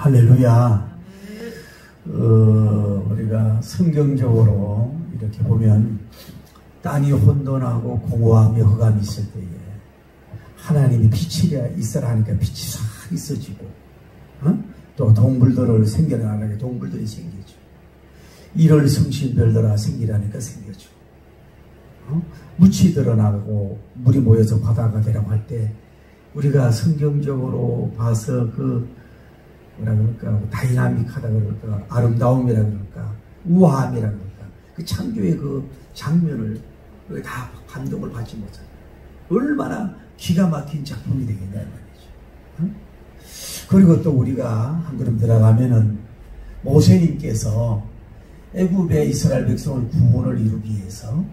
할렐루야. 우리가 성경적으로 이렇게 보면 땅이 혼돈하고 공허하며 흑암이 있을 때에 하나님이 빛이 있어라 하니까 빛이 싹 있어지고, 또 동물들을 생겨나게 동물들이 생기죠. 일월 성신별들아 생기라니까 생겨죠. 묻이 드러나고 물이 모여서 바다가 되라고 할 때 우리가 성경적으로 봐서 뭐라 그럴까, 다이나믹하다 그럴까, 아름다움이라 그럴까, 우아함이라 그럴까, 그 창조의 그 장면을 다 감동을 받지 못하는, 얼마나 기가 막힌 작품이 되겠냐 말이죠. 그리고 또 우리가 한 걸음 들어가면은 모세님께서 애굽의 이스라엘 백성을 구원을 이루기 위해서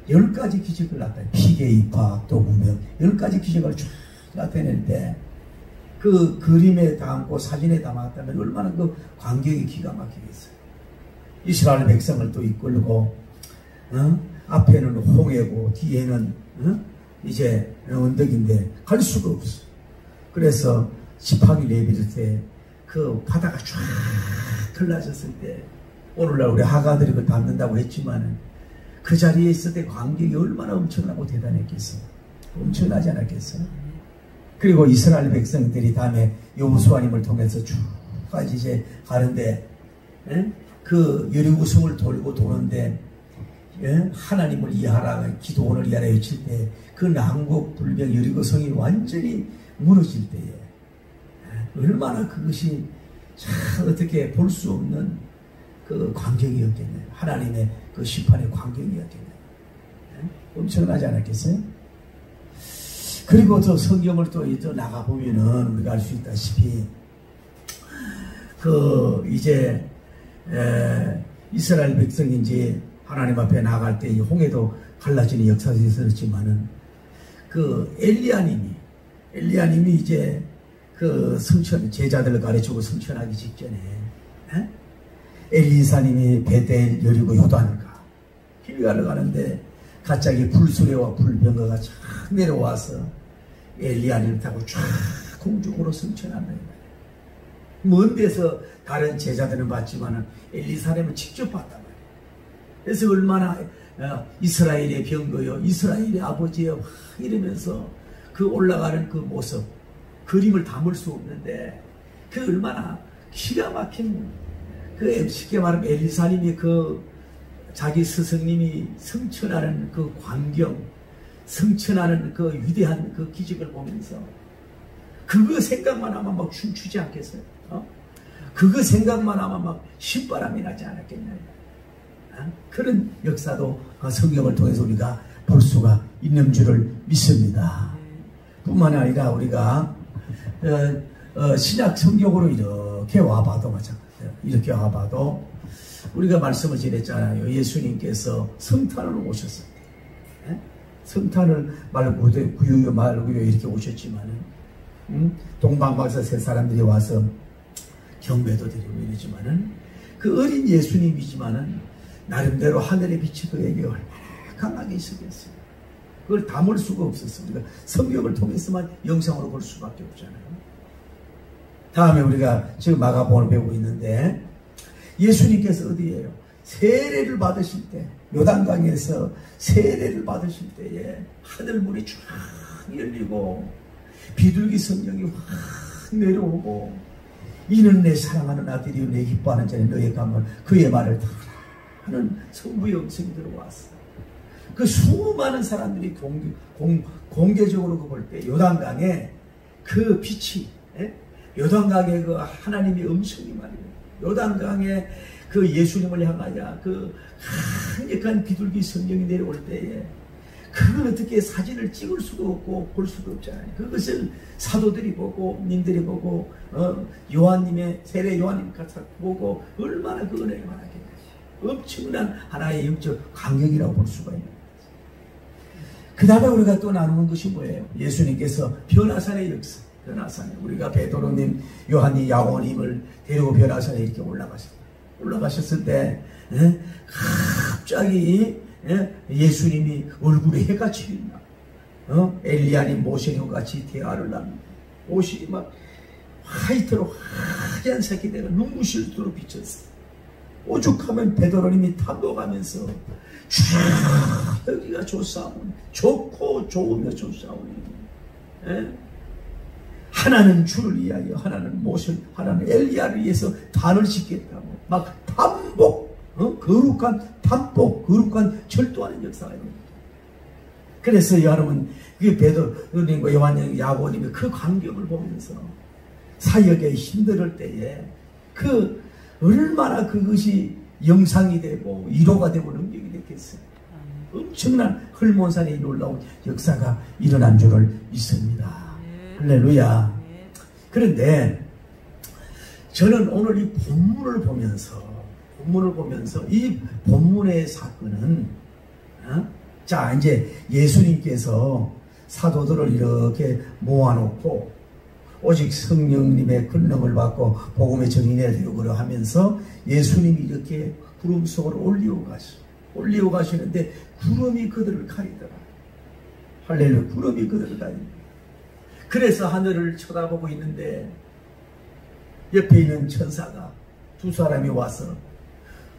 10가지 기적을 나타내, 피계, 이파, 또 무명 10가지 기적을 쫙 나타내는데 그 그림에 담고 사진에 담았다면 얼마나 그 광경이 기가 막히겠어요. 이스라엘 백성을 또 이끌고 앞에는 홍해고 뒤에는 이제 언덕인데 갈 수가 없어. 그래서 지팡이 내밀을 때 그 바다가 쫙 흘러졌을 때, 오늘날 우리 하가들이 그걸 담는다고 했지만은 그 자리에 있을 때 광경이 얼마나 엄청나고 대단했겠어. 엄청나지 않았겠어. 그리고 이스라엘 백성들이 다음에 여호수아님을 통해서 쭉까지 이제 가는데, 그 여리고성을 돌고 도는데, 하나님을 이하라, 기도원을 이하라 외칠 때 그 남북 불병 여리고성이 완전히 무너질 때에 얼마나 그것이 참 어떻게 볼 수 없는 그 광경이었겠네요. 하나님의 그 심판의 광경이었겠네요. 엄청나지 않았겠어요? 그리고 또 성경을 또 나가보면은 우리가 알 수 있다시피 이제 이스라엘 백성이 이제 하나님 앞에 나갈 때 이 홍해도 갈라지는 역사가 있었지만은 그 엘리야님이 이제 그 제자들을 가르치고 성천하기 직전에 엘리사님이 베델, 여리고, 요단을 길가를 가는데 갑자기 불수레와 불병거가 쫙 내려와서 엘리야님을 타고 쫙 공중으로 승천한다. 먼 데서 다른 제자들은 봤지만은 엘리사님은 직접 봤단 말이에요. 그래서 얼마나 이스라엘의 병거요, 이스라엘의 아버지요 이러면서 그 올라가는 그 모습, 그림을 담을 수 없는데 그 얼마나 기가 막힌, 그 쉽게 말하면 엘리사님이 그 자기 스승님이 성천하는 그 광경, 성천하는 그 위대한 그 기적을 보면서 그거 생각만 하면 막 춤추지 않겠어요? 그거 생각만 하면 막 신바람이 나지 않았겠냐. 그런 역사도 성경을 통해서 우리가 볼 수가 있는 줄을 믿습니다. 뿐만 아니라 우리가 신약 성경으로 이렇게 와봐도 마찬가지예요. 이렇게 와봐도 우리가 말씀을 드렸잖아요. 예수님께서 성탄을 오셨을 때, 성탄을 말구유 이렇게 오셨지만은 동방박사 세 사람들이 와서 경배도 드리고 이러지만은 그 어린 예수님이지만은 나름대로 하늘의 빛이 그에게 얼마나 강하게 있었겠어요. 그걸 담을 수가 없었습니다. 성경을 통해서만 영상으로 볼 수밖에 없잖아요. 다음에 우리가 지금 마가복음을 배우고 있는데 예수님께서 어디에요? 세례를 받으실 때, 요단강에서 세례를 받으실 때에 하늘문이 쫙 열리고 비둘기 성령이 확 내려오고 이는 내 사랑하는 아들이요 내 기뻐하는 자니 너의 가면 그의 말을 다 하는 성부의 음성이 들어왔어. 그 수많은 사람들이 공개적으로 볼 때 요단강에 그 빛이, 요단강에 그 하나님의 음성이 말이에요. 요단강에 그 예수님을 향하여 그 강력한 비둘기 성령이 내려올 때에 그걸 어떻게 사진을 찍을 수도 없고 볼 수도 없잖아요. 그것을 사도들이 보고 님들이 보고 요한님의 세례 요한님 같이 보고 얼마나 그 은혜가 많았겠어요. 엄청난 하나의 영적 강경이라고 볼 수가 있는 거예요. 그 다음에 우리가 또 나누는 것이 뭐예요? 예수님께서 변화산의 역사, 변화산에 우리가 베드로님, 요한님, 야고님을 데리고 변화산에 이렇게 올라가셨을 때 갑자기 예수님이 얼굴에 해가 치린다. 엘리야님, 모세님 같이 대화를 합니다. 옷이 막 화이트로 하얀 새끼들가 눈부실도록 비쳤어요. 오죽하면 베드로님이 탐복하면서 쫙 여기가 좋사오니 좋고 좋으며 좋사오니 하나는 주를 위하여 하나는 모세 하나는 엘리야를 위해서 단을 짓겠다고 막 탐복 거룩한 탐복 거룩한 절도하는 역사가 있는 거예요. 그래서 여러분 그 베드로님과 요한님 야고님의 그 광경을 보면서 사역에 힘들 때에 그 얼마나 그것이 영상이 되고 위로가 되고 능력이 됐겠어요. 엄청난 헐몬산의 놀라운 역사가 일어난 줄을 믿습니다. 할렐루야. 그런데 저는 오늘 이 본문을 보면서 이 본문의 사건은 자 이제 예수님께서 사도들을 이렇게 모아놓고 오직 성령님의 권능을 받고 복음의 정인에 되고려 하면서 예수님이 이렇게 구름 속으로 올리고 가시는데 구름이 그들을 가리더라. 할렐루야. 구름이 그들을 가리더라. 그래서 하늘을 쳐다보고 있는데 옆에 있는 천사가 두 사람이 와서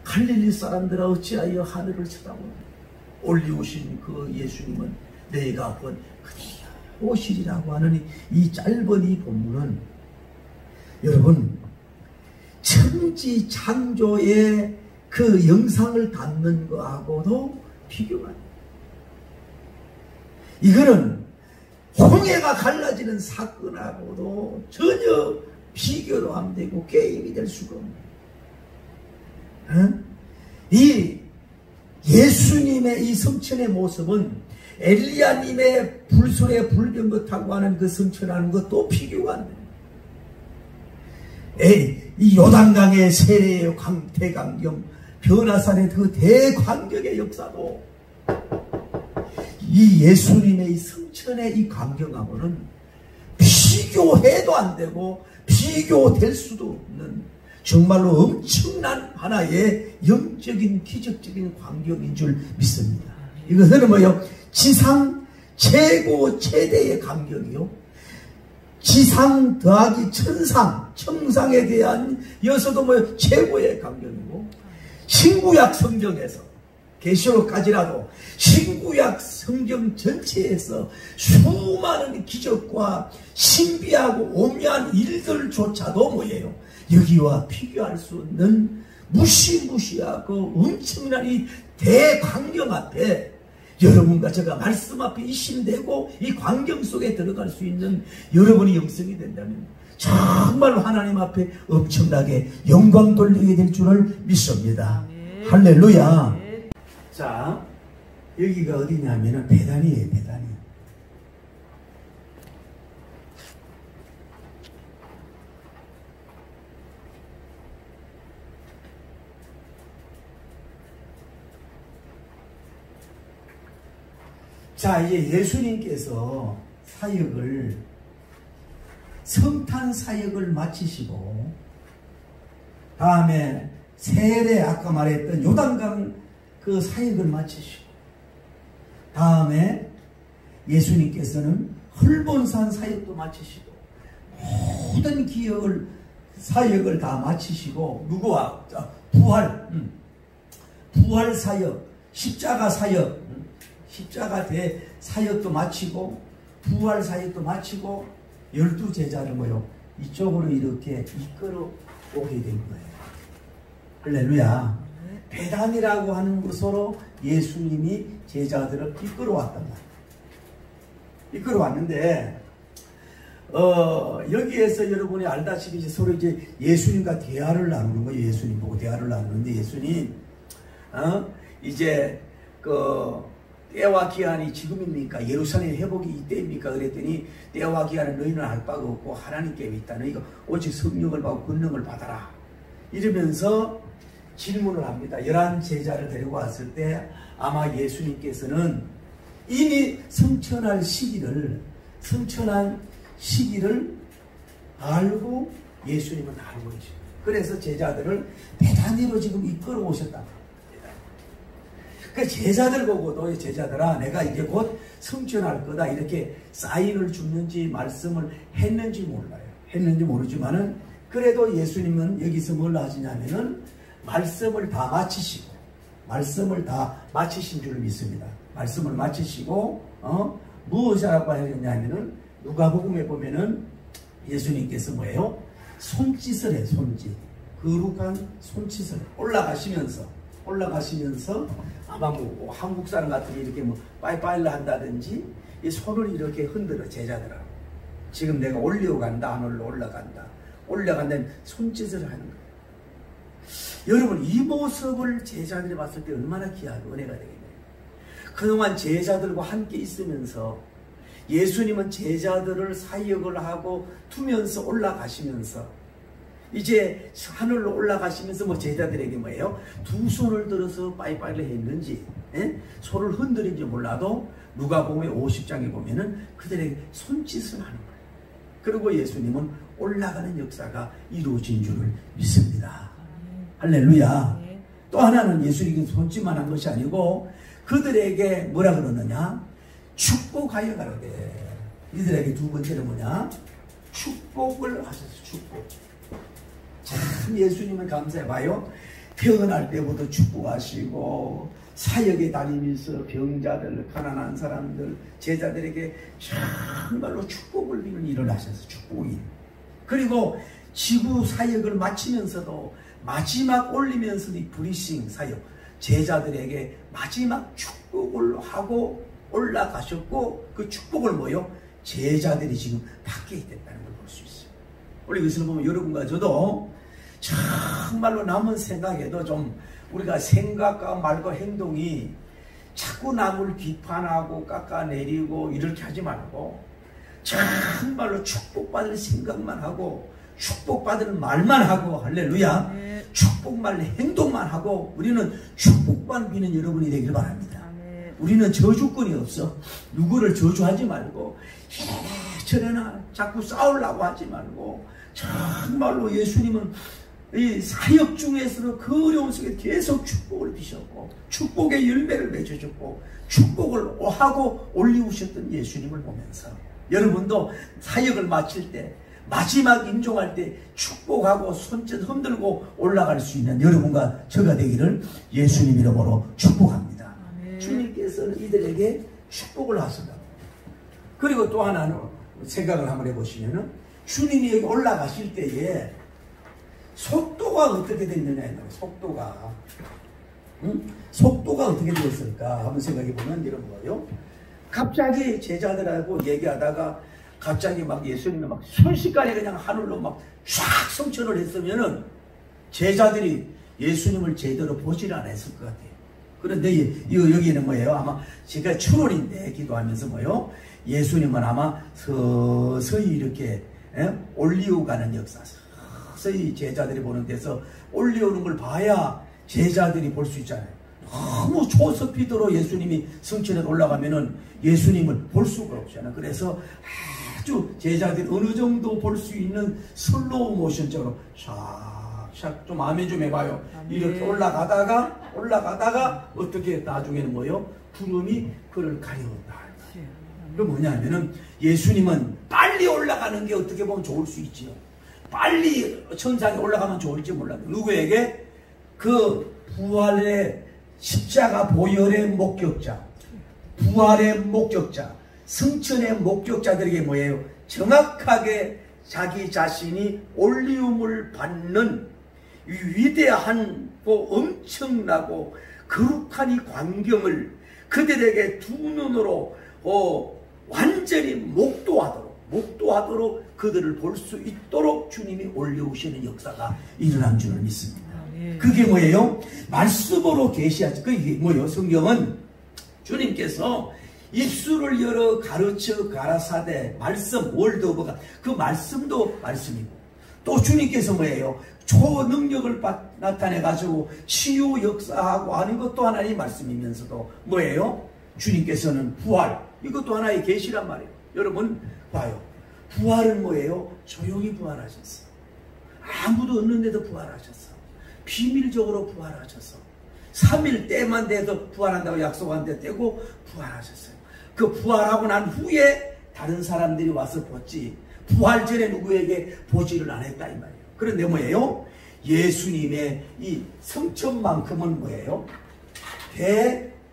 갈릴리 사람들아 어찌하여 하늘을 쳐다보느냐. 올리우신 그 예수님은 내가 본 그대여 오시리라고 하는 이 짧은 이 본문은 여러분 천지 창조의 그 영상을 담는 거하고도 비교가 안 돼요. 이거는 홍해가 갈라지는 사건하고도 전혀 비교도 안 되고 게임이 될 수가 없는 이 예수님의 이 성천의 모습은 엘리야님의 불술에 불변 것하고 하는 그 성천하는 것도 비교가 안 돼요. 이 요단강의 세례의 대강경 변화산의 그 대광경의 역사도 이 예수님의 이 성천의 이 광경하고는 비교해도 안 되고 비교될 수도 없는 정말로 엄청난 하나의 영적인 기적적인 광경인 줄 믿습니다. 이것은 뭐요? 지상 최고 최대의 광경이요. 지상 더하기 천상, 청상에 대한 여서도 뭐요? 최고의 광경이고 신구약 성경에서 계시록까지라도 신구약 성경 전체에서 수많은 기적과 신비하고 오묘한 일들조차도 뭐예요? 여기와 비교할 수 없는 무시무시하고 엄청난 이 대광경 앞에 여러분과 제가 말씀 앞에 이심되고 이 광경 속에 들어갈 수 있는 여러분의 영성이 된다면 정말로 하나님 앞에 엄청나게 영광 돌리게 될 줄을 믿습니다. 할렐루야. 자, 여기가 어디냐면은 베다니예요. 베다니. 자, 이제 예수님께서 성탄 사역을 마치시고 다음에 세례 아까 말했던 요단강 그 사역을 마치시고 다음에 예수님께서는 헐몬산 사역도 마치시고 모든 사역을 다 마치시고 누구와? 부활 사역, 십자가 사역, 십자가 대 사역도 마치고 부활 사역도 마치고 12제자를 뭐요? 이쪽으로 이렇게 이끌어 오게 된 거예요. 할렐루야. 베단이라고 하는 곳으로 예수님이 제자들을 이끌어왔단 말이에요. 이끌어왔는데 여기에서 여러분이 알다시피 이제 서로 이제 예수님과 대화를 나누는 거예요. 예수님 보고 대화를 나누는데 예수님 이제 때와 기한이 지금입니까? 예루살렘 회복이 이때입니까? 그랬더니 때와 기한은 너희는 알 바가 없고 하나님께 있다. 너희가 오직 성령을 받고 권능을 받아라. 이러면서 질문을 합니다. 11제자를 데리고 왔을 때 아마 예수님께서는 이미 성천한 시기를 알고 예수님은 알고 계십니다. 그래서 제자들을 베다니로 지금 이끌어 오셨다. 그 제자들 보고도 제자들아 내가 이제 곧 성천할 거다 이렇게 사인을 줬는지 말씀을 했는지 몰라요. 했는지 모르지만은 그래도 예수님은 여기서 뭘 하시냐면은 말씀을 다 마치신 줄 믿습니다. 말씀을 마치시고 무엇이라고 하셨냐면은 누가복음에 보면은 예수님께서 뭐예요? 손짓을 해, 손짓. 거룩한 손짓을 올라가시면서 아마 뭐 한국 사람 같으면 이렇게 뭐 빠이빠이를 한다든지 이 손을 이렇게 흔들어 제자들하고 지금 내가 올려간다, 하늘로 올라간다는 손짓을 하는 거예요. 여러분 이 모습을 제자들이 봤을 때 얼마나 귀하고 은혜가 되겠네요. 그동안 제자들과 함께 있으면서 예수님은 제자들을 사역을 하고 두면서 올라가시면서 이제 하늘로 올라가시면서 뭐 제자들에게 뭐예요? 두 손을 들어서 빠이빠이를 했는지 손을 흔들인지 몰라도 누가복음 50장에 보면은 그들에게 손짓을 하는 거예요. 그리고 예수님은 올라가는 역사가 이루어진 줄을 믿습니다. 할렐루야. 또 하나는 예수님이 손짓만 한 것이 아니고 그들에게 뭐라 그러느냐? 축복하여 가라되. 이들에게 두 번째는 뭐냐? 축복을 하셨어요. 축복. 참 예수님은 감사해봐요. 태어날 때부터 축복하시고 사역에 다니면서 병자들, 가난한 사람들, 제자들에게 정말로 축복을 비는 일을 하셔서 축복이. 그리고 지구 사역을 마치면서도 마지막 올리면서도 이 브리싱 사역, 제자들에게 마지막 축복을 하고 올라가셨고 그 축복을 뭐요? 제자들이 지금 받게 됐다는 걸 볼 수 있어요. 우리 이것을 보면 여러분과 저도 정말로 남은 생각에도 좀 우리가 생각과 말과 행동이 자꾸 남을 비판하고 깎아내리고 이렇게 하지 말고 정말로 축복받을 생각만 하고 축복받을 말만 하고 할렐루야. 축복만 행동만 하고 우리는 축복만 비는 여러분이 되길 바랍니다. 우리는 저주권이 없어. 누구를 저주하지 말고 저래나 자꾸 싸우려고 하지 말고 정말로 예수님은 이 사역 중에서도 그 어려운 속에 계속 축복을 비셨고 축복의 열매를 맺으셨고 축복을 하고 올리우셨던 예수님을 보면서 여러분도 사역을 마칠 때 마지막 임종할 때 축복하고 손짓 흔들고 올라갈 수 있는 여러분과 저가 되기를 예수님 이름으로 축복합니다. 주님께서는 이들에게 축복을 하신다. 그리고 또 하나는 생각을 한번 해보시면은 주님이 여기 올라가실 때에 속도가 어떻게 됐느냐에 따라 속도가 어떻게 되었을까 한번 생각해 보면 이런 거예요. 갑자기 제자들하고 얘기하다가 갑자기 막 예수님이 막 순식간에 그냥 하늘로 막 쫙 성천을 했으면은 제자들이 예수님을 제대로 보질 않았을 것 같아요. 그런데 여기는 뭐예요? 아마 제가 추월인데 기도하면서 뭐예요? 예수님은 아마 서서히 이렇게 올리어가는 역사, 서서히 제자들이 보는 데서 올리오는 걸 봐야 제자들이 볼 수 있잖아요. 너무 초스피드로 예수님이 성천에 올라가면은 예수님을 볼 수가 없잖아요. 그래서 아주 제자들이 어느 정도 볼 수 있는 슬로우 모션처럼 샥샥 좀 아멘 좀 해봐요. 이렇게 올라가다가 어떻게 나중에는 뭐요? 구름이 그를 가려운다. 그 뭐냐면은 예수님은 빨리 올라가는 게 어떻게 보면 좋을 수 있지요. 빨리 천상에 올라가면 좋을지 몰라도 누구에게? 그 부활의 십자가 보혈의 목격자, 부활의 목격자, 승천의 목격자들에게 뭐예요? 정확하게 자기 자신이 올리움을 받는 위대한 엄청나고 거룩한 이 광경을 그들에게 두 눈으로 완전히 목도하도록 그들을 볼 수 있도록 주님이 올려오시는 역사가 일어난 줄을 믿습니다. 그게 뭐예요? 말씀으로 계시하죠. 그게 뭐예요? 성경은 주님께서 입술을 열어 가르쳐 가라사대 말씀 월드 오브 갓 그 말씀도 말씀이고 또 주님께서 뭐예요? 초능력을 나타내 가지고 치유 역사하고 하는 것도 하나의 말씀이면서도 뭐예요? 주님께서는 부활 이것도 하나의 계시란 말이에요. 여러분 봐요. 부활은 뭐예요? 조용히 부활하셨어. 아무도 없는데도 부활하셨어. 비밀적으로 부활하셨어. 3일 때만 돼도 부활한다고 약속한 데 떼고 부활하셨어요. 그 부활하고 난 후에 다른 사람들이 와서 봤지. 부활 전에 누구에게 보지를 안 했다 이 말이에요. 그런데 뭐예요? 예수님의 이 성천만큼은 뭐예요?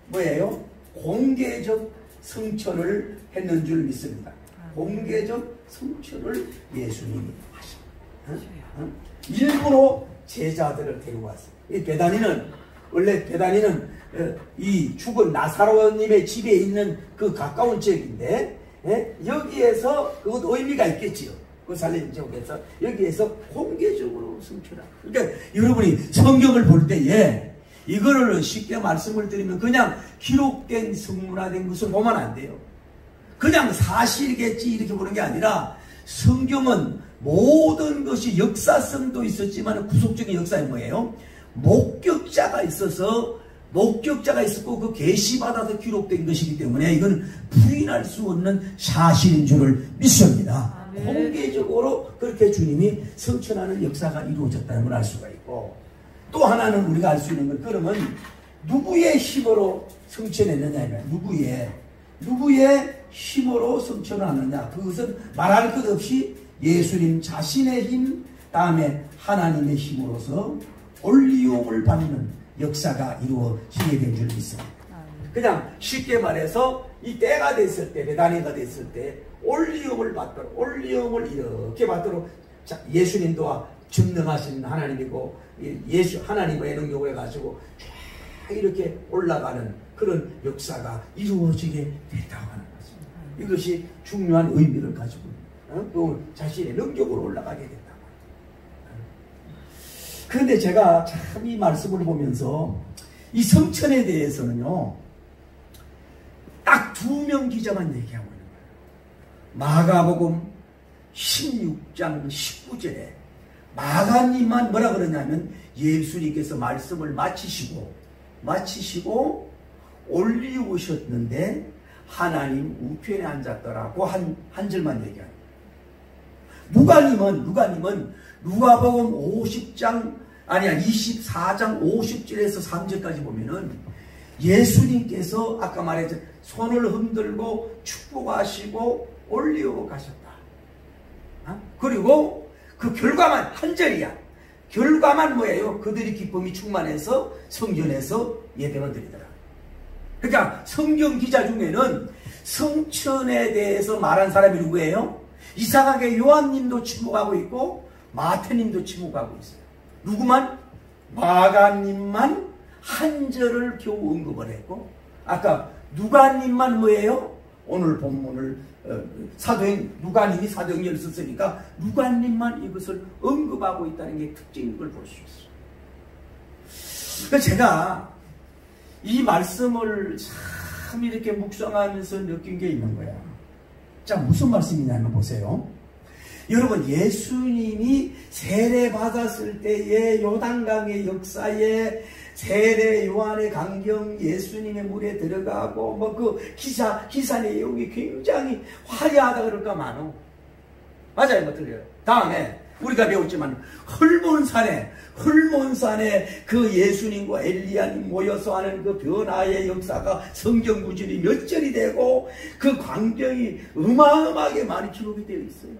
뭐예요? 공개적 성천을 했는 줄 믿습니다. 공개적 성천을 예수님이 하십니다. 일부러 제자들을 데려왔어요. 이 원래 베다니는 이 죽은 나사로님의 집에 있는 그 가까운 지역인데, 여기에서 그것도 의미가 있겠지요. 그 살린 지역에서 여기에서 공개적으로 성천하고. 그러니까 여러분이 성경을 볼 때에 이거를 쉽게 말씀을 드리면 그냥 기록된 성문화된 것을 보면 안 돼요. 그냥 사실이겠지 이렇게 보는 게 아니라 성경은 모든 것이 역사성도 있었지만 구속적인 역사에 뭐예요? 목격자가 있었고 그 계시받아서 기록된 것이기 때문에 이건 부인할 수 없는 사실인 줄을 믿습니다. 공개적으로 그렇게 주님이 성천하는 역사가 이루어졌다는 걸 알 수가 있고, 또 하나는 우리가 알 수 있는 건 그러면 누구의 힘으로 성천했느냐, 누구의 힘으로 성천을 하느냐, 그것은 말할 것 없이 예수님 자신의 힘, 다음에 하나님의 힘으로서 올리움을 받는 역사가 이루어지게 된 줄 믿습니다. 그냥 쉽게 말해서 이 때가 됐을 때, 베다니가 됐을 때 올리움을 이렇게 받도록 예수님도 전능하신 하나님이고 하나님의 능력을 해가지고 쫙 이렇게 올라가는 그런 역사가 이루어지게 됐다고 하는 것입니다. 이것이 중요한 의미를 가지고 또 자신의 능력으로 올라가게 됐다. 그런데 제가 참 이 말씀을 보면서 이 성천에 대해서는요, 딱 2명 기자만 얘기하고 있는 거예요. 마가복음 16장 19절에 마가님만 뭐라 그러냐면 예수님께서 말씀을 마치시고 올리우셨는데 하나님 우편에 앉았더라고 한 절만 얘기합니다. 누가님은 누가복음 24장 50절에서 3절까지 보면은 예수님께서 아까 말했죠. 손을 흔들고 축복하시고 올리우고 가셨다. 그리고 그 결과만 한 절이야. 결과만 뭐예요? 그들이 기쁨이 충만해서 성전에서 예배를 드리더라. 그러니까 성경 기자 중에는 성천에 대해서 말한 사람이 누구예요? 이상하게 요한님도 침묵하고 있고 마태님도 침묵하고 있어요. 누구만? 마가님만 한 절을 겨우 언급을 했고, 아까 누가님만 뭐예요? 오늘 본문을 누가님이 사도행전을 썼으니까 누가님만 이것을 언급하고 있다는 게 특징인 걸 볼 수 있어요. 그래서 제가 이 말씀을 참 이렇게 묵상하면서 느낀 게 있는 거야. 자, 무슨 말씀이냐면 보세요. 여러분, 예수님이 세례 받았을 때의 요단강의 역사에 세례 요한의 강경, 예수님의 물에 들어가고 그 기사 내용이 굉장히 화려하다 그럴까 많어. 맞아요, 뭐 들려요. 다음에 우리가 배웠지만 헐몬산에 그 예수님과 엘리야님 모여서 하는 그 변화의 역사가 성경 구절이 몇 절이 되고 그 광경이 어마어마하게 많이 기록이 되어 있어요.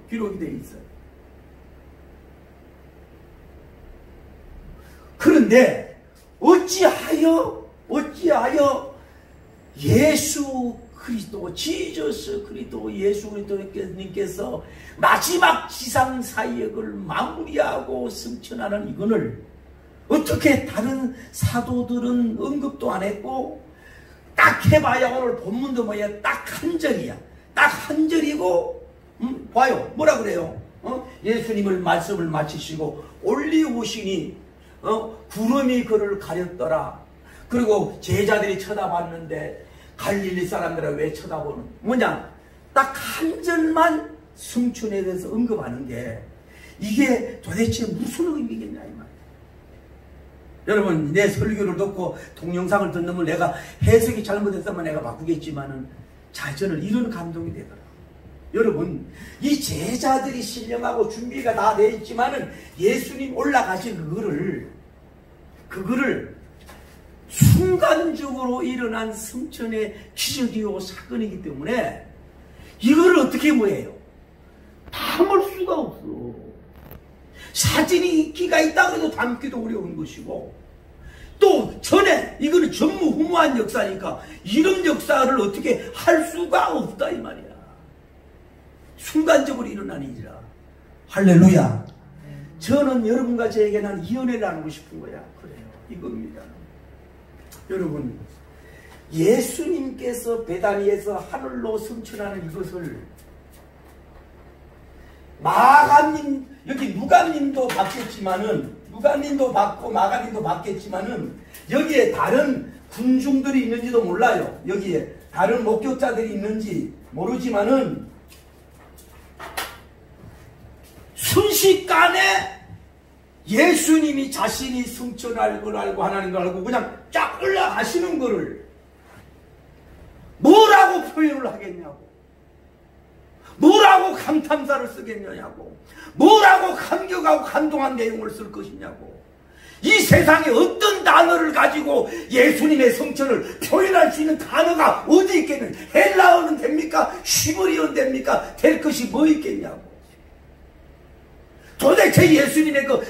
기록이 되어 있어요. 그런데 어찌하여 예수 그리스도, 지저스 그리스도, 예수 그리스도님께서 마지막 지상 사역을 마무리하고 승천하는 이거를 어떻게 다른 사도들은 언급도 안 했고, 딱 해봐야 오늘 본문도 뭐야, 딱 한 절이야. 딱 한 절이고, 봐요. 뭐라 그래요? 예수님을 말씀을 마치시고 올리우시니 구름이 그를 가렸더라. 그리고 제자들이 쳐다봤는데 갈릴리 사람들은 왜 쳐다보는? 뭐냐? 딱 한 절만 승천에 대해서 언급하는 게 이게 도대체 무슨 의미겠냐 이 말이에요. 여러분, 내 설교를 듣고 동영상을 듣는 건 내가 해석이 잘못했다면 내가 바꾸겠지만은 저는 이런 감동이 되더라고요. 여러분, 이 제자들이 신령하고 준비가 다 되어 있지만은 예수님 올라가신 그거를 순간적으로 일어난 성천의 기적이요 사건이기 때문에 이걸 어떻게 뭐해요? 담을 수가 없어. 사진이 인기가 있다고 해도 담기도 어려운 것이고, 또 전에 이거는 전무후무한 역사니까 이런 역사를 어떻게 할 수가 없다 이 말이야. 순간적으로 일어난 일이라. 할렐루야. 저는 여러분과 저에게 난 이 은혜를 나누고 싶은 거야. 그래요. 이겁니다. 여러분, 예수님께서 베다니에서 하늘로 승천하는 이것을 마가님, 여기 누가님도 받겠지만은, 누가님도 받고 마가님도 받겠지만은, 여기에 다른 군중들이 있는지도 몰라요. 여기에 다른 목격자들이 있는지 모르지만은, 순식간에 예수님이 자신이 승천할 걸 알고 하나님 걸 알고 그냥 쫙 올라가시는 거를 뭐라고 표현을 하겠냐고, 뭐라고 감탄사를 쓰겠냐고, 뭐라고 감격하고 감동한 내용을 쓸 것이냐고. 이 세상에 어떤 단어를 가지고 예수님의 성천을 표현할 수 있는 단어가 어디 있겠느냐. 헬라어는 됩니까? 히브리어는 됩니까? 될 것이 뭐 있겠냐고. 도대체 예수님의 그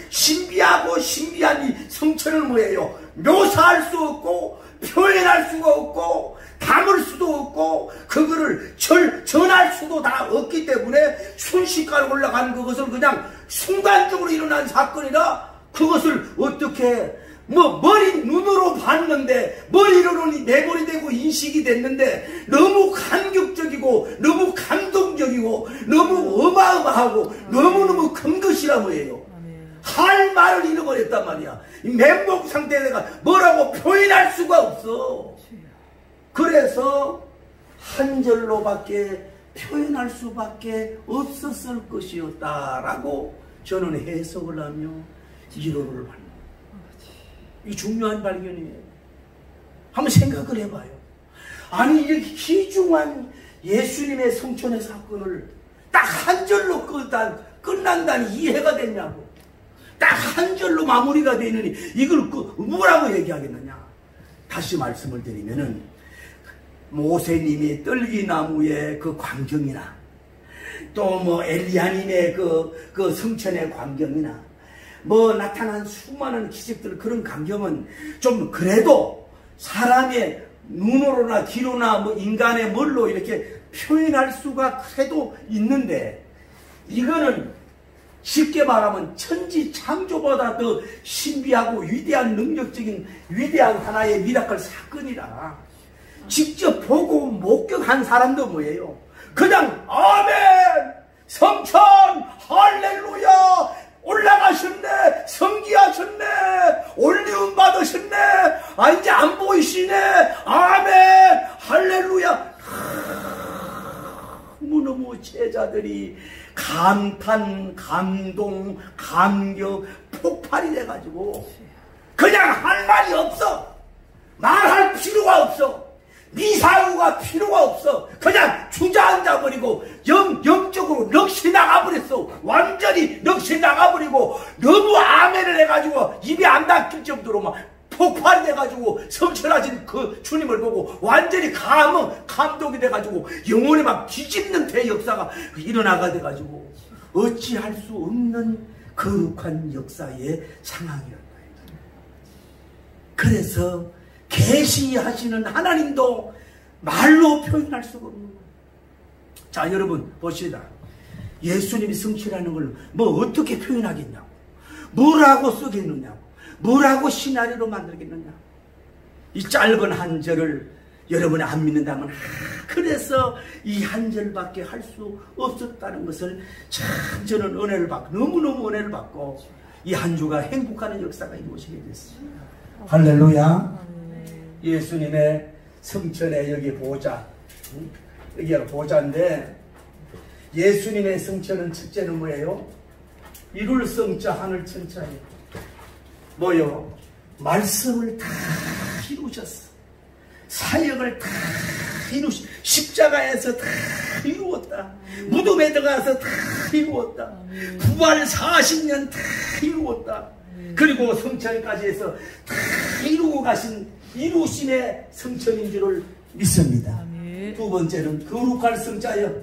신비하고 신비한 이 성천을 뭐예요? 묘사할 수 없고 표현할 수가 없고 담을 수도 없고 그거를 전할 수도 다 없기 때문에 순식간에 올라간 그것을 그냥 순간적으로 일어난 사건이라 그것을 어떻게 눈으로 봤는데 머리로는 내버리되고 인식이 됐는데 너무 감격적이고 너무 감동적이고 너무 어마어마하고 너무너무 큰 것이라 뭐예요. 할 말을 잃어버렸단 말이야. 이 멘붕 상태에 내가 뭐라고 표현할 수가 없어. 그래서 한 절로밖에 표현할 수밖에 없었을 것이었다라고 저는 해석을 하며 기도를 합니다. 이 중요한 발견이에요. 한번 생각을 해봐요. 아니 이렇게 귀중한 예수님의 성천의 사건을 딱 한 절로 끝난다니 이해가 됐냐고. 딱 한 절로 마무리가 되느니 이걸 뭐라고 얘기하겠느냐. 다시 말씀을 드리면은 모세님이 떨기나무의 그 광경이나 또 엘리야님의 그 성천의 광경이나 나타난 수많은 기적들 그런 광경은 좀 그래도 사람의 눈으로나 귀로나 인간의 뭘로 이렇게 표현할 수가 그래도 있는데 이거는 쉽게 말하면 천지 창조보다 더 신비하고 위대한 능력적인 위대한 하나의 미라클 사건이라 직접 보고 목격한 사람도 뭐예요? 그냥 아멘 성천 할렐루야 올라가셨네 성기하셨네 올리움 받으셨네 이제 안 보이시네 아멘 할렐루야. 너무너무 제자들이 감탄 감동 감격 폭발이 돼가지고 그냥 할 말이 없어. 말할 필요가 없어. 미사유가 필요가 없어. 그냥 주저앉아버리고 영적으로 넋이 나가버렸어. 완전히 넋이 나가버리고 너무 아멘을 해가지고 입이 안 닫힐 정도로 막 폭발이 돼가지고 성천하신 그 주님을 보고 완전히 감동이 돼가지고 영혼이 막 뒤집는 대역사가 일어나가 돼가지고 어찌할 수 없는 거룩한 역사의 상황이었다. 그래서 계시하시는 하나님도 말로 표현할 수가 없는 거예요. 자, 여러분 보시다. 예수님이 성취라는 걸 어떻게 표현하겠냐고, 뭐라고 쓰겠느냐고, 뭐라고 시나리오로 만들겠느냐. 이 짧은 한 절을 여러분이 안 믿는다면 그래서 이 한 절밖에 할 수 없었다는 것을 참 저는 은혜를 받고 너무너무 은혜를 받고 이 한 주가 행복하는 역사가 이루어지게 됐습니다. 할렐루야. 예수님의 성천에 여기 보자. 여기가 보자인데 예수님의 성천은 첫째는 뭐예요? 이룰 성자 하늘 천자예요. 뭐요? 말씀을 다 이루셨어. 사역을 다 이루셨어. 십자가에서 다 이루었다. 무덤에 들어가서 다 이루었다. 부활 40년 다 이루었다. 그리고 성천까지 해서 다 이루고 가신 이루심의 성천인 줄을 믿습니다. 두 번째는 거룩할 성자여.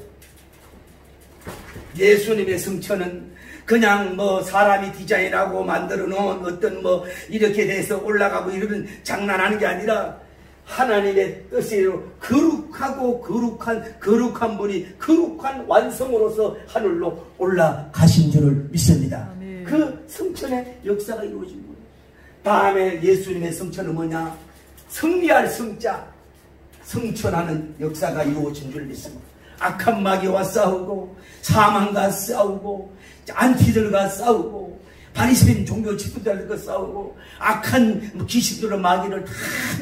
예수님의 성처는 그냥 뭐 사람이 디자인하고 만들어 놓은 어떤 뭐 이렇게 돼서 올라가고 이러는 장난하는 게 아니라 하나님의 뜻대로 거룩하고 거룩한 분이 거룩한 완성으로서 하늘로 올라가신 줄을 믿습니다. 아멘. 그 성천의 역사가 이루어진 거예요. 다음에 예수님의 성천은 뭐냐? 승리할 성자, 성천하는 역사가 이루어진 줄 믿습니다. 악한 마귀와 싸우고 사망과 싸우고 안티들과 싸우고 바리새인 종교 지도자들과 싸우고 악한 귀신들의 마귀를 다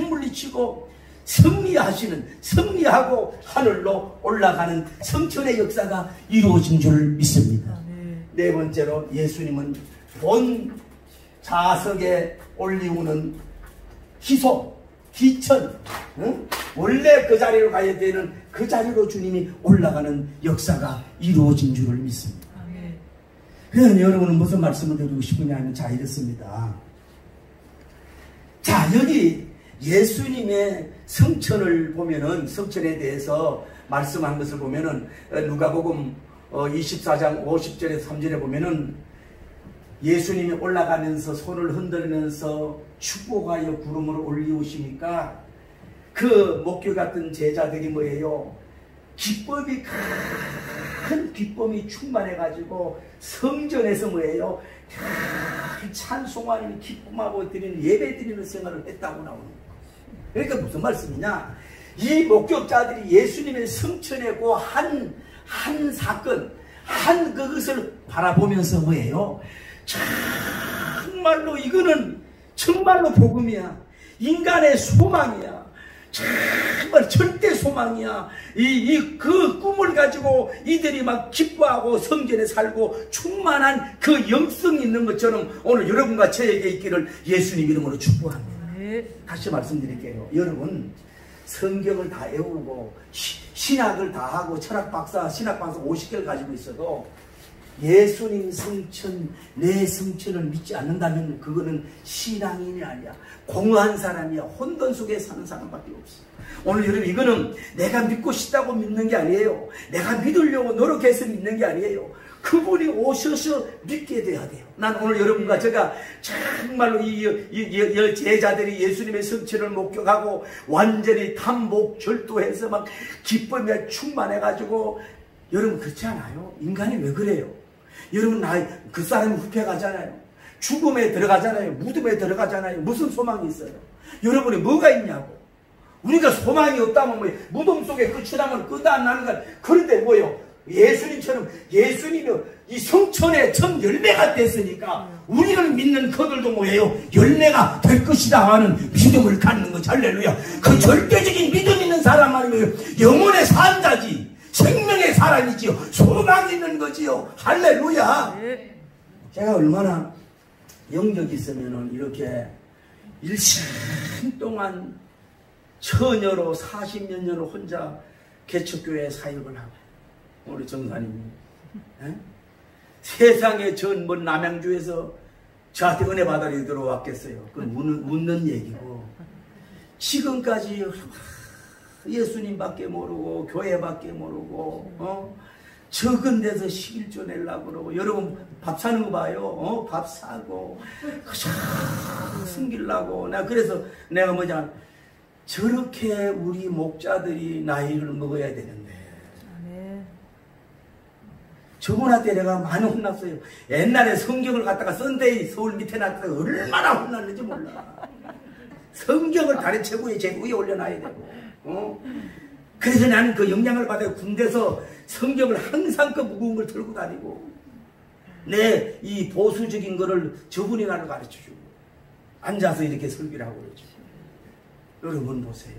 물리치고 승리하고 하늘로 올라가는 성천의 역사가 이루어진 줄 믿습니다. 네 번째로 예수님은 본 좌석에 올리우는 희소, 기천, 원래 그 자리로 가야 되는 그 자리로 주님이 올라가는 역사가 이루어진 줄을 믿습니다. 그래서 여러분은 무슨 말씀을 드리고 싶으냐 하면 자 이렇습니다. 자 여기 예수님의 성천을 보면은 성천에 대해서 말씀한 것을 보면은 누가복음 24장 50절에서 3절에 보면은 예수님이 올라가면서 손을 흔들면서 축복하여 구름을 올리우시니까 그 목표 같은 제자들이 뭐예요? 기쁨이 큰 기쁨이 충만해가지고 성전에서 뭐예요? 찬송하는 기쁨하고 드리는 예배 드리는 생활을 했다고 나오는 거예요. 그러니까 무슨 말씀이냐? 이 목격자들이 예수님의 성천에 그 한 사건, 한 그것을 바라보면서 뭐예요? 정말로 이거는 정말로 복음이야. 인간의 소망이야. 정말 절대 소망이야. 그 꿈을 가지고 이들이 막 기뻐하고 성전에 살고 충만한 그 영성이 있는 것처럼 오늘 여러분과 저에게 있기를 예수님 이름으로 축복합니다. 다시 말씀드릴게요. 여러분 성경을 다 외우고 신학을 다 하고 신학 박사 50개를 가지고 있어도 예수님 성천, 내 성천을 믿지 않는다면 그거는 신앙인이 아니야. 공허한 사람이야. 혼돈 속에 사는 사람밖에 없어. 오늘 여러분 이거는 내가 믿고 싶다고 믿는 게 아니에요. 내가 믿으려고 노력해서 믿는 게 아니에요. 그분이 오셔서 믿게 돼야 돼요. 난 오늘 여러분과 제가 정말로 이 제자들이 예수님의 성천을 목격하고 완전히 탐복 절도해서 막 기쁨에 충만해가지고 여러분 그렇지 않아요? 인간이 왜 그래요? 여러분 그 사람이 후퇴가잖아요. 죽음에 들어가잖아요. 무덤에 들어가잖아요. 무슨 소망이 있어요? 여러분이 뭐가 있냐고. 우리가 소망이 없다면 뭐예요? 무덤 속에 끝이 나면 끝 안 나는 건 그런데 뭐예요? 예수님처럼 예수님이 이 성천에 첫 열매가 됐으니까 우리를 믿는 그들도 뭐예요? 열매가 될 것이다 하는 믿음을 갖는 거죠. 할렐루야. 그 절대적인 믿음 있는 사람만이면 영혼의 산자지 생명의 사람이지요. 소망이 있는 거지요. 할렐루야. 제가 얼마나 영적이 있으면 이렇게 일생 동안 처녀로 40몇 년을 혼자 개척교회 사역을 하고 우리 정사님이 세상에 전 먼 남양주에서 저한테 은혜 받으러 들어왔겠어요. 그건 묻는 얘기고 지금까지 예수님밖에 모르고 교회밖에 모르고 적은 데서 11조 내려고 그러고 여러분 밥 사는 거 봐요. 밥 사고 숨기려고 그래서 내가 뭐냐 저렇게 우리 목자들이 나이를 먹어야 되는데 저분한테 내가 많이 혼났어요. 옛날에 성경을 갖다가 썬데이 서울 밑에 놨다가 얼마나 혼났는지 몰라. 성경을 다리 최고의 제 위에 올려놔야 되고 그래서 나는 그 영향을 받아 군대에서 성경을 항상 그 무거운 걸 들고 다니고 내 이 보수적인 거를 저분이 나를 가르쳐주고 앉아서 이렇게 설교를 하고 그러죠. 여러분 보세요.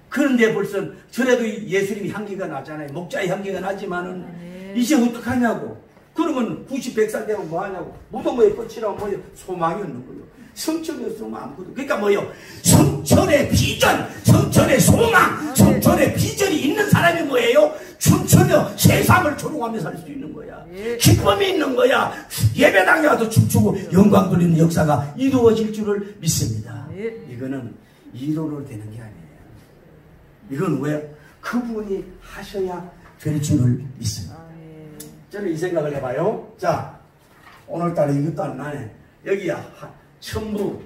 그런데 벌써 저래도 예수님이 향기가 나잖아요. 목자의 향기가 나지만은 이제 어떡하냐고. 그러면 90, 100살 되면 뭐하냐고. 무덤에 끝이라고 뭐예요? 소망이 없는 거예요. 성천이 없으면 아무것도. 그러니까 뭐예요? 성천의 비전, 성천의 소망, 성천의 비전이 있는 사람이 뭐예요? 춤추며 세상을 조롱하며 살 수 있는 거야. 기쁨이 있는 거야. 예배당에 와서 춤추고 영광 돌리는 역사가 이루어질 줄을 믿습니다. 이거는 이로로 되는 게 아니에요. 이건 왜? 그분이 하셔야 될 줄을 믿습니다. 저는 이 생각을 해봐요. 자, 오늘따라 이것도 안 나네. 여기야, 천부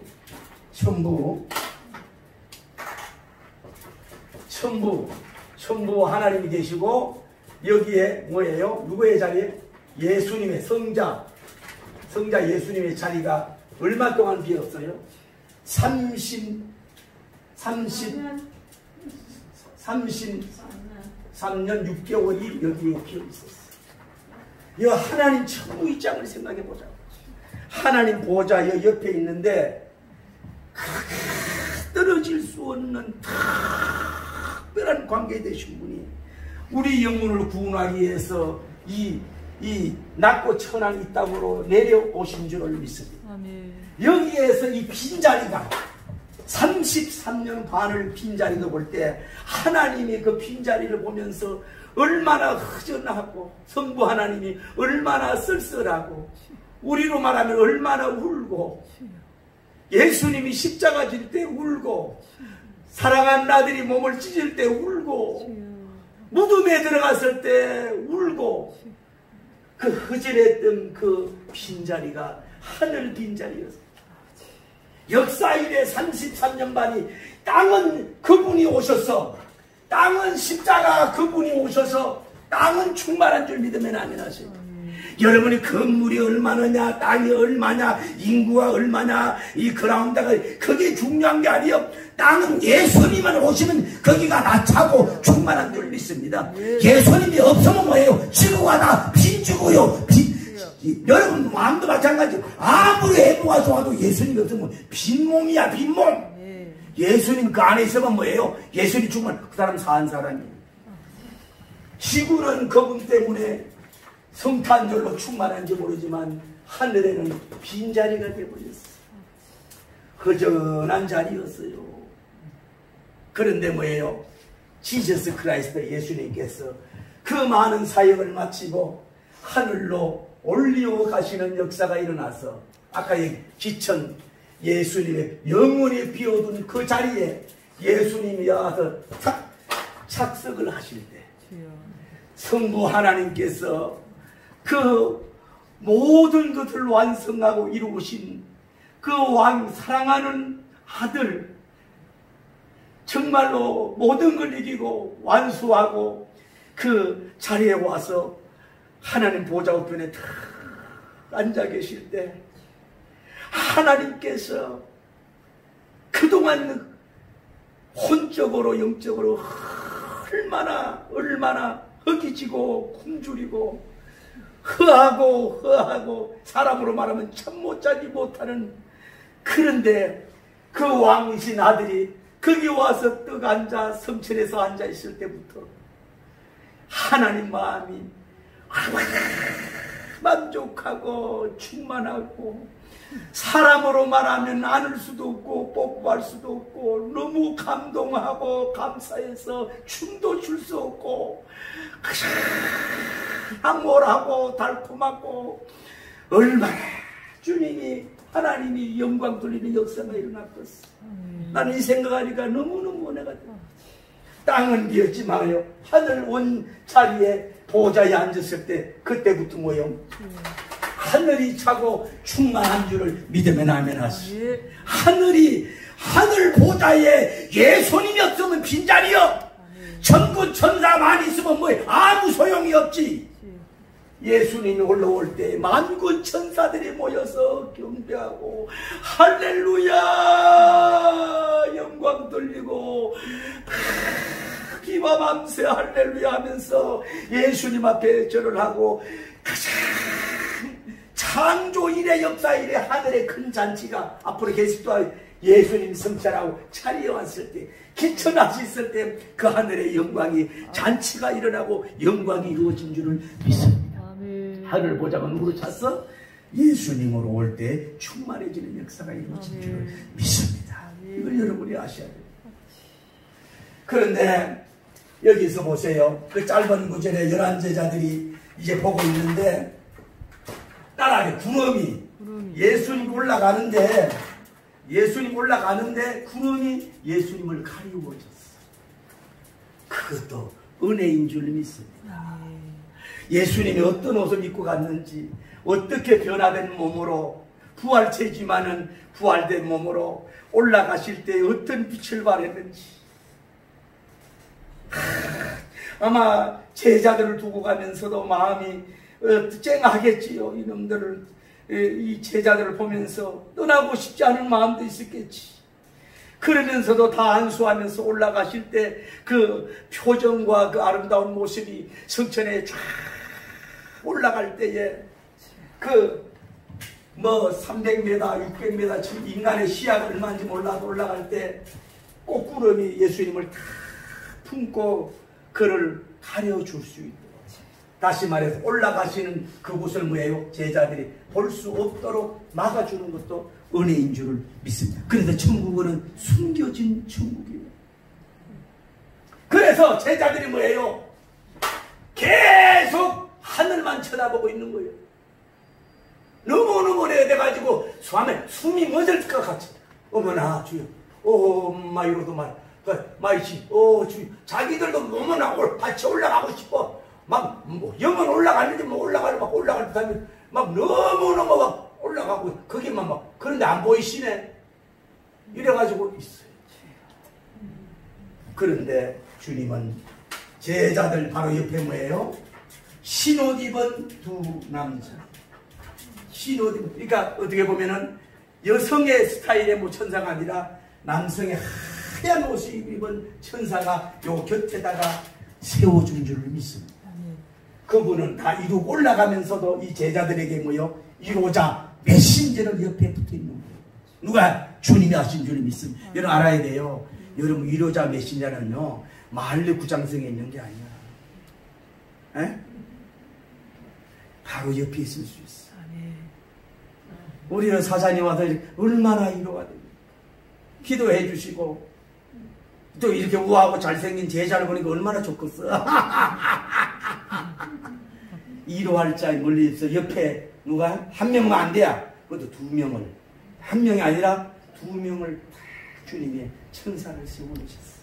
하나님이 계시고, 여기에 뭐예요? 누구의 자리에? 예수님의 성자 예수님의 자리가 얼마 동안 비었어요? 33년 6개월이 여기에 비어 있었어요. 이 하나님 천국 입장을 생각해 보자. 하나님 보좌 옆에 있는데 떨어질 수 없는 특별한 관계 되신 분이 우리 영혼을 구원하기 위해서 이 낮고 천한 이 땅으로 내려오신 줄을 믿습니다. 아멘. 여기에서 이 빈자리가 33년 반을 빈자리도 볼 때 하나님이 그 빈자리를 보면서 얼마나 허전하고 성부 하나님이 얼마나 쓸쓸하고 우리로 말하면 얼마나 울고 예수님이 십자가 질 때 울고 사랑하는 아들이 몸을 찢을 때 울고 무덤에 들어갔을 때 울고 그 허전했던 그 빈자리가 하늘 빈자리였어요. 역사 이래 33년 반이 땅은 그분이 오셔서 땅은 십자가 그분이 오셔서 땅은 충만한 줄 믿으면 아멘하세요. 여러분이 건물이 얼마냐 땅이 얼마냐 인구가 얼마냐 이 그라운드가 그게 중요한 게 아니에요. 땅은 예수님만 오시면 거기가 다 차고 충만한 줄 믿습니다. 예수님이 없으면 뭐예요? 지구가 다 빈지고요. 여러분 마음도 마찬가지. 아무리 애부가 좋아도 예수님이 없으면 빈몸이야 빈몸. 예수님 그 안에 있으면 뭐예요? 예수님 죽으면 그 사람 사한 사람이에요. 지구는 그분 때문에 성탄절로 충만한지 모르지만 하늘에는 빈자리가 되어버렸어요. 허전한 자리였어요. 그런데 뭐예요? 지저스 크라이스트 예수님께서 그 많은 사역을 마치고 하늘로 올리어 가시는 역사가 일어나서 아까 기천 예수님의 영원히 비워둔 그 자리에 예수님이 와서 착석을 하실 때 성부 하나님께서 그 모든 것을 완성하고 이루신 그 왕 사랑하는 아들 정말로 모든 걸 이기고 완수하고 그 자리에 와서 하나님 보좌 우편에 탁 앉아 계실 때 하나님께서 그동안 혼적으로 영적으로 얼마나 허기지고 굶주리고 허하고 사람으로 말하면 참 못자지 못하는 그런데 그 왕이신 아들이 거기 와서 떡 앉아 성천에서 앉아 있을 때부터 하나님 마음이 만족하고 충만하고 사람으로 말하면 나눌 수도 없고 뽀뽀할 수도 없고 너무 감동하고 감사해서 춤도 출 수 없고 황홀하고 달콤하고 얼마나 주님이 하나님이 영광 돌리는 역사가 일어났겠어. 나는 이 생각하니까 너무너무 은혜가 돼. 땅은 비었지 마요. 하늘 온 자리에 보좌에 앉았을 때 그때부터 뭐요? 하늘이 차고 충만한 줄을 믿으면 아멘 하시오. 하늘 보좌에 예수님이 없으면 빈자리요. 천군 천사 많이 있으면 뭐 아무 소용이 없지. 예수님이 올라올 때 만군 천사들이 모여서 경배하고 할렐루야 영광 돌리고 비와 밤새 할렐루야 하면서 예수님 앞에 절을 하고 가장 창조 이래 역사 이래 하늘의 큰 잔치가 앞으로 계시도 예수님 성찬하고 차려왔을 때 기천하셨을 때 그 하늘의 영광이 잔치가 일어나고 영광이 이루어진 줄을 믿습니다. 하늘 보좌가 누구로 찼어? 예수님으로 올 때 충만해지는 역사가 이루어진 줄을 믿습니다. 이걸 여러분이 아셔야 돼요. 그런데 여기서 보세요. 그 짧은 구절에 11제자들이 이제 보고 있는데 따라해. 구름이 예수님 올라가는데 구름이 예수님을 가리워졌어. 그것도 은혜인 줄 믿습니다. 예수님이 어떤 옷을 입고 갔는지, 어떻게 변화된 몸으로, 부활체지만은 부활된 몸으로 올라가실 때 어떤 빛을 발했는지, 아마 제자들을 두고 가면서도 마음이 쨍하겠지요. 이놈들을, 이 제자들을 보면서 떠나고 싶지 않은 마음도 있었겠지. 그러면서도 다 안수하면서 올라가실 때 그 표정과 그 아름다운 모습이 성천에 쫙 올라갈 때에 그 300m, 600m 지금 인간의 시야가 얼마인지 몰라도 올라갈 때 꽃구름이 예수님을 다 품고 그를 가려줄 수 있도록, 다시 말해서 올라가시는 그곳을 뭐예요? 제자들이 볼 수 없도록 막아주는 것도 은혜인 줄을 믿습니다. 그래서 천국은 숨겨진 천국이에요. 그래서 제자들이 뭐예요? 계속 하늘만 쳐다보고 있는 거예요. 너무너무 오래돼가지고 숨이 멎을 것 같이, 어머나 주여, 이러도 마이씨, 주여, 자기들도 어머나 같이 올라가고 싶어. 영은 올라가는지 올라갈 듯 하면 너무너무 막 올라가고, 거기만 그런데 안 보이시네. 이래가지고 있어요. 그런데 주님은 제자들 바로 옆에 뭐예요? 흰옷 입은 두 남자. 흰옷 입은, 그러니까 어떻게 보면은 여성의 스타일의 천사가 아니라 남성의 하얀 옷을 입은 천사가 요 곁에다가 세워준 줄 믿습니다. 그분은 다 이루고 올라가면서도 이 제자들에게 뭐요? 이루자 메신저를 옆에 붙어 있는 거예요. 누가? 주님이 하신 줄 믿습니다. 여러분 알아야 돼요. 여러분 이루자 메신저는요, 마을의 구장성에 있는 게 아니야. 에? 바로 옆에 있을 수 있어. 우리는 사장님 와서 얼마나 위로가 됩니까? 기도해 주시고 또 이렇게 우아하고 잘생긴 제자를 보니까 얼마나 좋겠어. 위로할 자에 멀리 있어. 옆에 누가 한 명만 안 돼야 그것도 두 명을, 한 명이 아니라 두 명을 다 주님의 천사를 세워놓으셨어.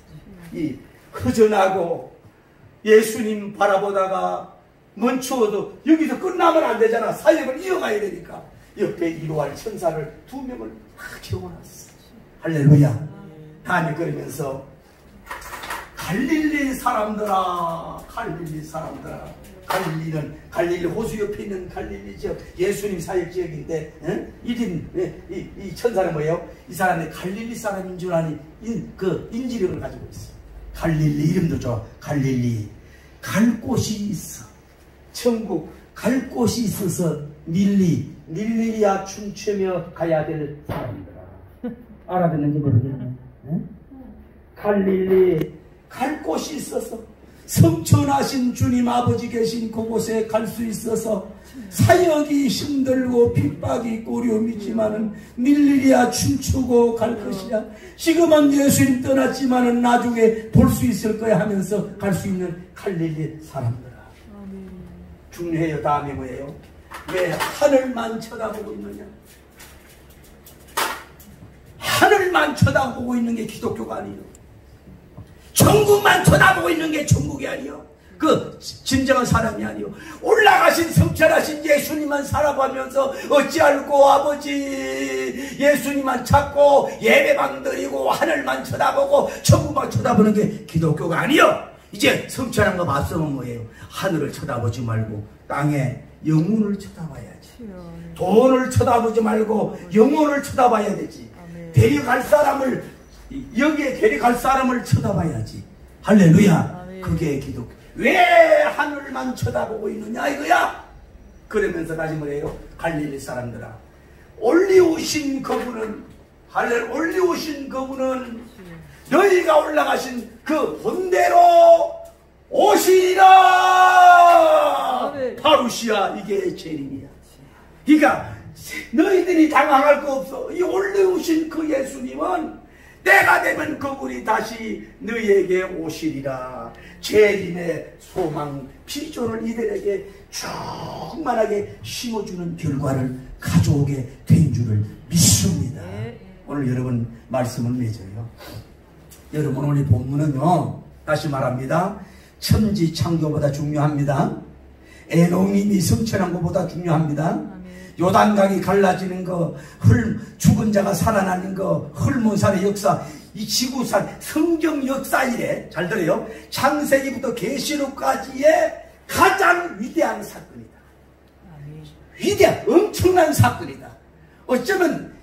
이 허전하고 예수님 바라보다가 멈추어도 여기서 끝나면 안 되잖아. 사역을 이어가야 되니까 옆에 위로할 천사를 두 명을 다 세워놨어. 할렐루야. 다음에 그러면서 갈릴리 사람들아, 갈릴리 사람들아. 갈릴리는 갈릴리 호수 옆에 있는 갈릴리 지역, 예수님 사역 지역인데, 이 천사는 뭐예요? 이 사람이 갈릴리 사람인 줄 아니 그 인지력을 가지고 있어. 갈릴리 이름도 좋아. 갈릴리. 갈 곳이 있어. 천국 갈 곳이 있어서 닐리야 춤추며 가야 될 사람들아. 알아듣는지 모르겠네. 갈릴리 갈 곳이 있어서, 성천하신 주님 아버지 계신 그곳에 갈 수 있어서 사역이 힘들고 핍박이 있고 어려움이 있지만은 닐리야 춤추고 갈 것이야. 지금은 예수님 떠났지만은 나중에 볼 수 있을 거야 하면서 갈 수 있는 갈릴리 사람들아. 중요해요. 다음에 뭐예요? 왜 하늘만 쳐다보고 있느냐? 하늘만 쳐다보고 있는 게 기독교가 아니에요. 천국만 쳐다보고 있는 게 천국이 아니요. 그 진정한 사람이 아니요. 올라가신 성천하신 예수님만 살아가면서 어찌할꼬 아버지 예수님만 찾고 예배방 드리고 하늘만 쳐다보고 천국만 쳐다보는 게 기독교가 아니요. 이제 성천한 거 봤으면 뭐예요? 하늘을 쳐다보지 말고 땅에 영혼을 쳐다봐야지. 돈을 쳐다보지 말고 영혼을 쳐다봐야 되지. 데려갈 사람을, 여기에 데려갈 사람을 쳐다봐야지. 할렐루야. 그게 기독교. 왜 하늘만 쳐다보고 있느냐 이거야. 그러면서 다시 뭐예요? 갈릴리 사람들아, 올리우신 그분은, 올리우신 그분은 너희가 올라가신 그 본대로 오시리라. 파루시아. 이게 재림이야. 그러니까 너희들이 당황할 거 없어. 이 올리우신 그 예수님은 때가 되면 그분이 다시 너희에게 오시리라. 재림의 소망, 비전을 이들에게 충만하게 심어주는 결과를 가져오게 된 줄을 믿습니다. 오늘 여러분 말씀을 맺어요. 여러분 오늘 본문은요, 다시 말합니다. 천지 창조보다 중요합니다. 에녹님이 성천한 것보다 중요합니다. 요단강이 갈라지는 거, 죽은 자가 살아나는 거, 헐몬살의 역사, 이 지구살, 성경 역사 이래, 잘 들어요. 창세기부터 계시록까지의 가장 위대한 사건이다. 위대한, 엄청난 사건이다. 어쩌면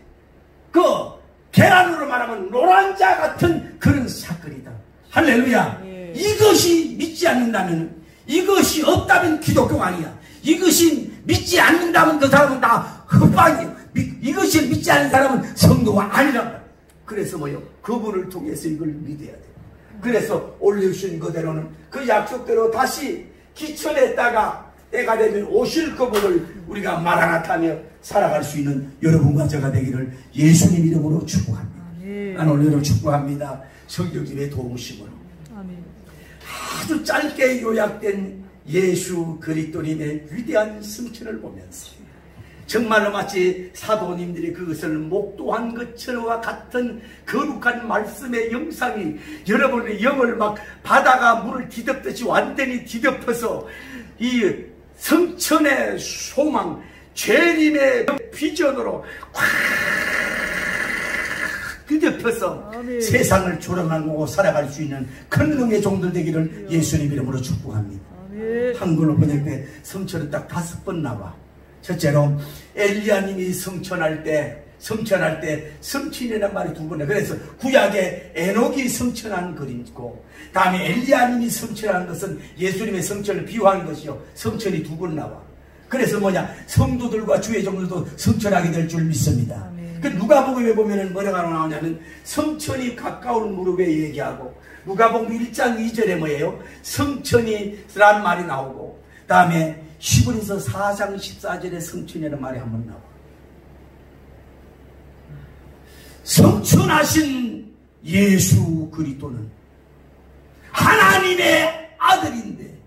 계란으로 말하면 노란자 같은 그런 사건이다. 할렐루야. 이것이 믿지 않는다면, 이것이 없다면 기독교가 아니야. 이것이 믿지 않는다면 그 사람은 다 헛방이야. 이것이 믿지 않는 사람은 성도가 아니란 말이야. 그래서 그분을 통해서 이걸 믿어야 돼. 그래서 올려주신 그대로는 그 약속대로 다시 기천했다가 때가 되면 오실 그분을 우리가 마라나타며 살아갈 수 있는 여러분과 제가 되기를 예수님 이름으로 축복합니다. 나는 오늘도 축복합니다. 성경집의 도우심으로 아주 짧게 요약된 예수 그리스도님의 위대한 승천을 보면서 정말로 마치 사도님들이 그것을 목도한 것처럼 같은 거룩한 말씀의 영상이 여러분의 영을 막 바다가 물을 뒤덮듯이 완전히 뒤덮어서 이 성천의 소망, 죄림의 비전으로 꽉 뒤덮어서 세상을 조롱하고 살아갈 수 있는 큰 능의 종들 되기를 예수님 이름으로 축복합니다. 한글로 번역돼 성천은 딱 5번 나와. 첫째로 엘리야님이 성천할 때 성천이라는 말이 2번에, 그래서 구약에 에녹이 성천한 그림이고, 다음에 엘리야님이 성천한 것은 예수님의 성천을 비유하는 것이요, 성천이 2번 나와. 그래서 성도들과 주의 종들도 성천하게 될 줄 믿습니다. 그 누가복음에 보면은 뭐라고 나오냐면 성천이 가까운 무릎에 얘기하고, 누가복음 1장 2절에 뭐예요? 성천이라는 말이 나오고, 다음에 히브리서 4장 14절에 성천이라는 말이 한번 나와. 성천하신 예수 그리스도는 하나님의 아들인데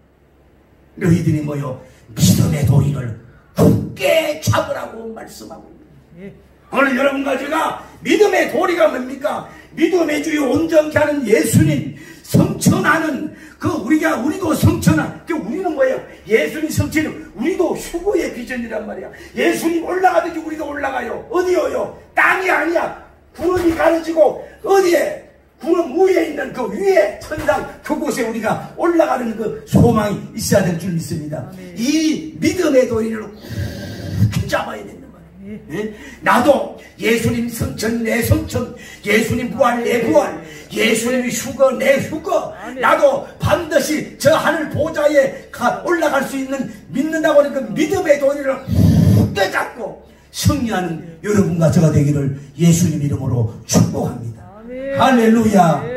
너희들이 믿음의 도리를 굳게 잡으라고 말씀하고 있습니다. 오늘 여러분과 제가 믿음의 도리가 뭡니까? 믿음의 주요 온전케 하는 예수님, 성천하는 우리도 성천한, 우리는 뭐예요? 예수님 성천은 우리도 휴거의 비전이란 말이야. 예수님 올라가든지 우리도 올라가요. 어디요요? 땅이 아니야. 구름이 가려지고 어디에? 구름 위에 있는 그 위에 천상 그곳에 우리가 올라가는 그 소망이 있어야 될 줄 믿습니다. 이 믿음의 도리를 꼭 잡아야 된다. 나도 예수님 성천 내 성천, 예수님 부활 내 부활, 예수님이 휴거 내 휴거, 나도 반드시 저 하늘 보좌에 올라갈 수 있는 믿는다고 하는 그 믿음의 도리를 굳게 잡고 승리하는 여러분과 저가 되기를 예수님 이름으로 축복합니다. 할렐루야.